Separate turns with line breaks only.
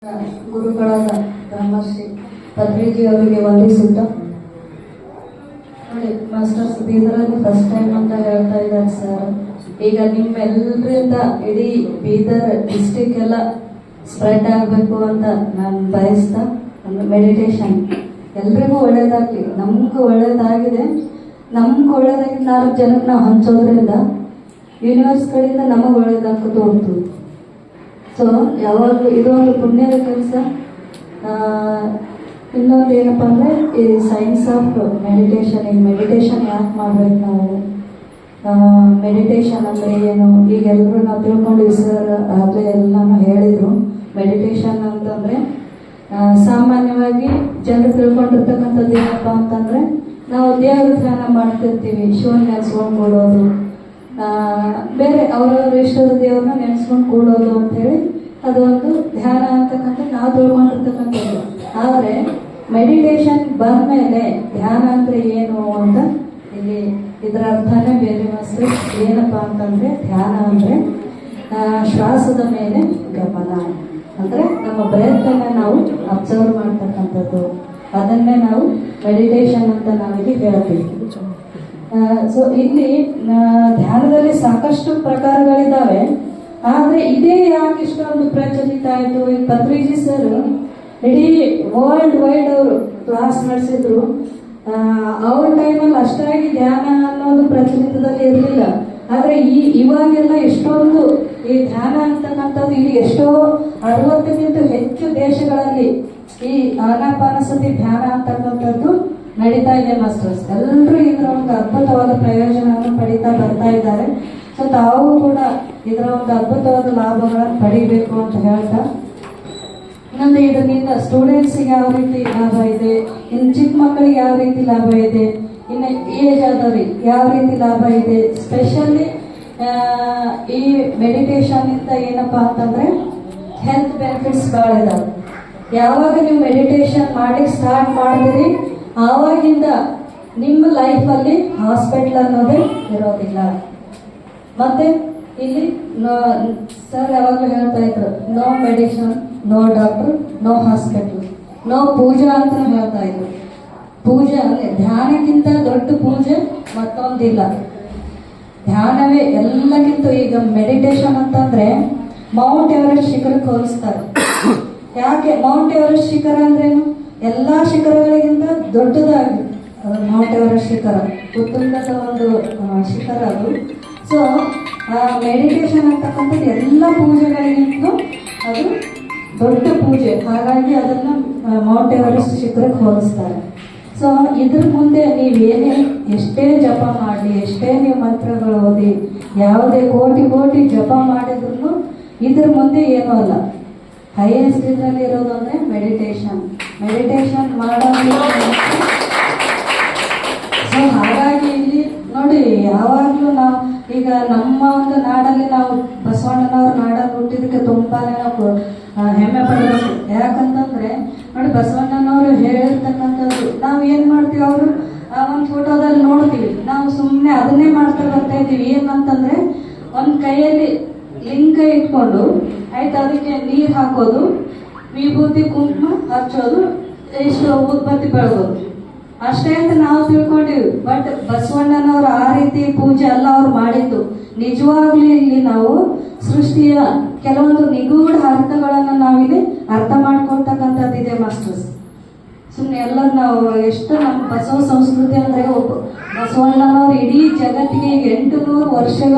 ಗುರುಗಳಾದ ಬ್ರಹ್ಮಶ್ರೀ ಪತ್ರಿಜಿ ಅವರಿಗೆ ವಂದಿಸುತ್ತಾ ನೋಡಿ ಮಾಸ್ಟರ್ಸ್ ಬೀದರಲ್ಲಿ ಫಸ್ಟ್ ಟೈಮ್ ಅಂತ ಹೇಳ್ತಾ ಇದ್ದಾರೆ ಸರ್. ಈಗ ನಿಮ್ಮೆಲ್ಲರಿಂದ ಇಡೀ ಬೀದರ್ ಡಿಸ್ಟಿಕ್ ಎಲ್ಲ ಸ್ಪ್ರೆಡ್ ಆಗಬೇಕು ಅಂತ ನಾನು ಬಯಸ್ತಾ ಒಂದು ಮೆಡಿಟೇಷನ್ ಎಲ್ರಿಗೂ ಒಳ್ಳೇದಾಗ್ಲಿ, ನಮ್ಗೂ ಒಳ್ಳೇದಾಗಿದೆ. ನಮ್ಗೆ ಒಳ್ಳೇದಾಗಿ 4 ಜನಕ್ಕೆ ನಾವು ಹಂಚೋದ್ರಿಂದ ಯೂನಿವರ್ಸ್ ಕಡೆಯಿಂದ ನಮಗೆ ಒಳ್ಳೇದಾಗ್ತದೆ ಹೋಗ್ತದೆ. ಸೊ ಯಾವಾಗಲೂ ಇದೊಂದು ಪುಣ್ಯದ ಕೆಲಸ. ಇನ್ನೊಂದು ಏನಪ್ಪ ಅಂದರೆ ಈ ಸೈನ್ಸ್ ಆಫ್ ಮೆಡಿಟೇಷನ್. ಈಗ ಮೆಡಿಟೇಷನ್ ಯಾಕೆ ಮಾಡ್ಬೇಕು ನಾವು, ಮೆಡಿಟೇಷನ್ ಅಂದರೆ ಏನು, ಈಗ ಎಲ್ಲರೂ ನಾವು ತಿಳ್ಕೊಂಡಿವಿ ಸರ್. ಆಗಲೇ ಎಲ್ಲನೂ ಹೇಳಿದರು. ಮೆಡಿಟೇಷನ್ ಅಂತಂದರೆ ಸಾಮಾನ್ಯವಾಗಿ ಜನರು ತಿಳ್ಕೊಂಡಿರ್ತಕ್ಕಂಥದ್ದು ಏನಪ್ಪ ಅಂತಂದರೆ ನಾವು ದೇವರ ಧ್ಯಾನ ಮಾಡ್ತಿರ್ತೀವಿ, ಶಿವನ ನೆನೆಸ್ಕೊಂಡು ಕೂಡೋದು, ಬೇರೆ ಅವರವ್ರ ಇಷ್ಟದ ದೇವ್ರನ್ನ ನೆನೆಸ್ಕೊಂಡು ಕೂಡೋದು ಅಂಥೇಳಿ ಅದೊಂದು ಧ್ಯಾನ ಅಂತಕ್ಕಂಥ ನಾವು ತಿಳ್ಕೊಂಡಿರ್ತಕ್ಕಂಥದ್ದು. ಆದರೆ ಮೆಡಿಟೇಷನ್ ಬಂದಮೇಲೆ ಧ್ಯಾನ ಅಂದರೆ ಏನು ಅಂತ ಇಲ್ಲಿ ಇದರ ಅರ್ಥನೇ ಬೇರೆ ಮಾಸ್ಟರ್. ಏನಪ್ಪ ಅಂತಂದರೆ ಧ್ಯಾನ ಅಂದರೆ ಶ್ವಾಸದ ಮೇಲೆ ಗಮನ, ಅಂದರೆ ನಮ್ಮ ಬ್ರೆತ್ತನ್ನು ನಾವು ಅಬ್ಸರ್ವ್ ಮಾಡ್ತಕ್ಕಂಥದ್ದು, ಅದನ್ನೇ ನಾವು ಮೆಡಿಟೇಷನ್ ಅಂತ ನಾವಿಲ್ಲಿ ಹೇಳ್ತೀವಿ. ಸೊ ಇಲ್ಲಿ ಧ್ಯಾನದಲ್ಲಿ ಸಾಕಷ್ಟು ಪ್ರಕಾರಗಳಿದ್ದಾವೆ. ಆದರೆ ಇದೇ ಯಾಕೆ ಇಷ್ಟೊಂದು ಪ್ರಚಲಿತ ಆಯಿತು? ಈ ಪತ್ರಿಜಿ ಸರ್ ಇಡೀ ವರ್ಲ್ಡ್ ವೈಡ್ ಅವರು ಕ್ಲಾಸ್ ನಡೆಸಿದ್ರು. ಅವ್ರ ಟೈಮಲ್ಲಿ ಅಷ್ಟಾಗಿ ಧ್ಯಾನ ಅನ್ನೋದು ಪ್ರಚಲಿತದಲ್ಲಿ ಇರಲಿಲ್ಲ. ಆದರೆ ಇವಾಗೆಲ್ಲ ಎಷ್ಟೊಂದು ಈ ಧ್ಯಾನ ಅಂತಕ್ಕಂಥದ್ದು ಇಲ್ಲಿ ಎಷ್ಟೋ 60ಕ್ಕಿಂತ ಹೆಚ್ಚು ದೇಶಗಳಲ್ಲಿ ಈ ಆನಾಪಾನಸತಿ ಧ್ಯಾನ ಅಂತಕ್ಕಂಥದ್ದು ನಡೀತಾ ಇದೆ ಮಾಸ್ಟರ್ಸ್. ಎಲ್ಲರೂ ಇದರ ಒಂದು ಅದ್ಭುತವಾದ ಪ್ರಯೋಜನವನ್ನು ಪಡೀತಾ ಬರ್ತಾ ಇದ್ದಾರೆ. ಸೊ ತಾವು ಕೂಡ ಇದರ ಒಂದು ಅದ್ಭುತವಾದ ಲಾಭಗಳನ್ನು ಪಡಿಬೇಕು ಅಂತ ಹೇಳ್ತಾ, ಇನ್ನೊಂದು ಇದರಿಂದ ಸ್ಟೂಡೆಂಟ್ಸಿಗೆ ಯಾವ ರೀತಿ ಲಾಭ ಇದೆ, ಇನ್ನು ಚಿಕ್ಕ ಮಕ್ಕಳಿಗೆ ಯಾವ ರೀತಿ ಲಾಭ ಇದೆ, ಇನ್ನು ಏಜ್ ಆದವ್ರಿಗೆ ಯಾವ ರೀತಿ ಲಾಭ ಇದೆ. ಸ್ಪೆಷಲಿ ಈ ಮೆಡಿಟೇಷನ್ ಇಂದ ಏನಪ್ಪ ಅಂತಂದ್ರೆ ಹೆಲ್ತ್ ಬೆನಿಫಿಟ್ಸ್ ಭಾಳ ಇದಾವೆ. ಯಾವಾಗ ನೀವು ಮೆಡಿಟೇಷನ್ ಮಾಡಿ ಸ್ಟಾರ್ಟ್ ಮಾಡಿದ್ರಿ ಆವಾಗಿಂದ ನಿಮ್ಮ ಲೈಫಲ್ಲಿ ಹಾಸ್ಪಿಟಲ್ ಅನ್ನೋದೇ ಇರೋದಿಲ್ಲ. ಮತ್ತೆ ಇಲ್ಲಿ ಸರ್ ಯಾವಾಗಲೂ ಹೇಳ್ತಾ ಇದ್ರು, no medicine, no doctor, no hospital, no puja ಅಂತ ಹೇಳ್ತಾ ಇದ್ರು. ಪೂಜೆ ಅಂದರೆ ಧ್ಯಾನಕ್ಕಿಂತ ದೊಡ್ಡ ಪೂಜೆ ಮತ್ತೊಂದಿಲ್ಲ. ಧ್ಯಾನವೇ ಎಲ್ಲಕ್ಕಿಂತ. ಈಗ ಮೆಡಿಟೇಷನ್ ಅಂತಂದ್ರೆ ಮೌಂಟ್ ಎವರೆಸ್ಟ್ ಶಿಖರಕ್ಕೆ ಹೋಲಿಸ್ತಾರೆ. ಯಾಕೆ ಮೌಂಟ್ ಎವರೆಸ್ಟ್ ಶಿಖರ ಅಂದ್ರೇನು? ಎಲ್ಲಾ ಶಿಖರಗಳಿಗಿಂತ ದೊಡ್ಡದಾಗಿ ಮೌಂಟ್ ಎವರೆಸ್ಟ್ ಶಿಖರ, ಉತ್ತುಂಗದ ಒಂದು ಶಿಖರ ಅದು. ಸೊ ಮೆಡಿಟೇಷನ್ ಅಂತಕ್ಕಂಥದ್ದು ಎಲ್ಲ ಪೂಜೆಗಳಿಗಿಂತಲೂ ಅದು ದೊಡ್ಡ ಪೂಜೆ. ಹಾಗಾಗಿ ಅದನ್ನು ಮೌಂಟ್ ಎವರೆಸ್ಟ್ ಶಿಖರಕ್ಕೆ ಹೋಲಿಸ್ತಾರೆ. ಸೊ ಇದ್ರ ಮುಂದೆ ನೀವೇನೇ ಎಷ್ಟೇ ಜಪ ಮಾಡಿ, ಎಷ್ಟೇ ನೀವು ಮಂತ್ರಗಳು ಓದಿ, ಯಾವುದೇ ಕೋಟಿ ಜಪ ಮಾಡಿದ್ರು ಇದ್ರ ಮುಂದೆ ಏನೂ ಅಲ್ಲ. ಹೈಯೆಸ್ಟ್ ಇದರಲ್ಲಿ ಇರೋದು ಅಂದರೆ ಮೆಡಿಟೇಷನ್ ಮಾಡೋದು. ಸೊ ಹಾಗಾಗಿ ಇಲ್ಲಿ ನೋಡಿ, ಯಾವಾಗಲೂ ನಾವು ಈಗ ನಮ್ಮ ಒಂದು ನಾಡಲ್ಲಿ ನಾವು ಬಸವಣ್ಣನವ್ರ ನಾಡಲ್ಲಿ ಹುಟ್ಟಿದಕ್ಕೆ ತುಂಬಾನೇ ನಾವು ಹೆಮ್ಮೆ ಪಡಬೇಕು. ಯಾಕಂತಂದ್ರೆ ನೋಡಿ, ಬಸವಣ್ಣನವರು ಹೇಳಿರ್ತಕ್ಕಂಥದ್ದು ನಾವು ಏನ್ ಮಾಡ್ತೀವಿ, ಅವರು ಆ ಒಂದು ಫೋಟೋದಲ್ಲಿ ನೋಡ್ತೀವಿ, ನಾವು ಸುಮ್ಮನೆ ಅದನ್ನೇ ಮಾಡ್ತಾ ಬರ್ತಾ ಇದ್ದೀವಿ. ಏನಂತಂದ್ರೆ ಒಂದು ಕೈಯಲ್ಲಿ ಲಿಂಗ ಇಟ್ಕೊಂಡು ಆಯ್ತು, ಅದಕ್ಕೆ ನೀರು ಹಾಕೋದು, ವಿಭೂತಿ ಕುಂಕುಮ ಹಚ್ಚೋದು, ಎಷ್ಟು ಉದ್ಬತ್ತಿ ಬೆಳಗೋದು ಅಷ್ಟೇ ಅಂತ ನಾವು ತಿಳ್ಕೊಂಡಿವಿ. ಬಟ್ ಬಸವಣ್ಣನವರು ಆ ರೀತಿ ಪೂಜೆ ಅಲ್ಲ ಅವ್ರು ಮಾಡಿದ್ದು. ನಿಜವಾಗ್ಲೂ ಇಲ್ಲಿ ನಾವು ಸೃಷ್ಟಿಯ ಕೆಲವೊಂದು ನಿಗೂಢ ಅರ್ಥಗಳನ್ನ ನಾವಿಲ್ಲಿ ಅರ್ಥ ಮಾಡ್ಕೊಳ್ತಕ್ಕಂಥದ್ದಿದೆ ಮಾಸ್ಟರ್ಸ್. ಸುಮ್ಮನೆ ಎಲ್ಲ ನಾವು ಎಷ್ಟು ನಮ್ಮ ಬಸವ ಸಂಸ್ಕೃತಿ ಅಂದ್ರೆ ಬಸವಣ್ಣನವರು ಇಡೀ ಜಗತ್ತಿಗೆ 800 ವರ್ಷಗಳ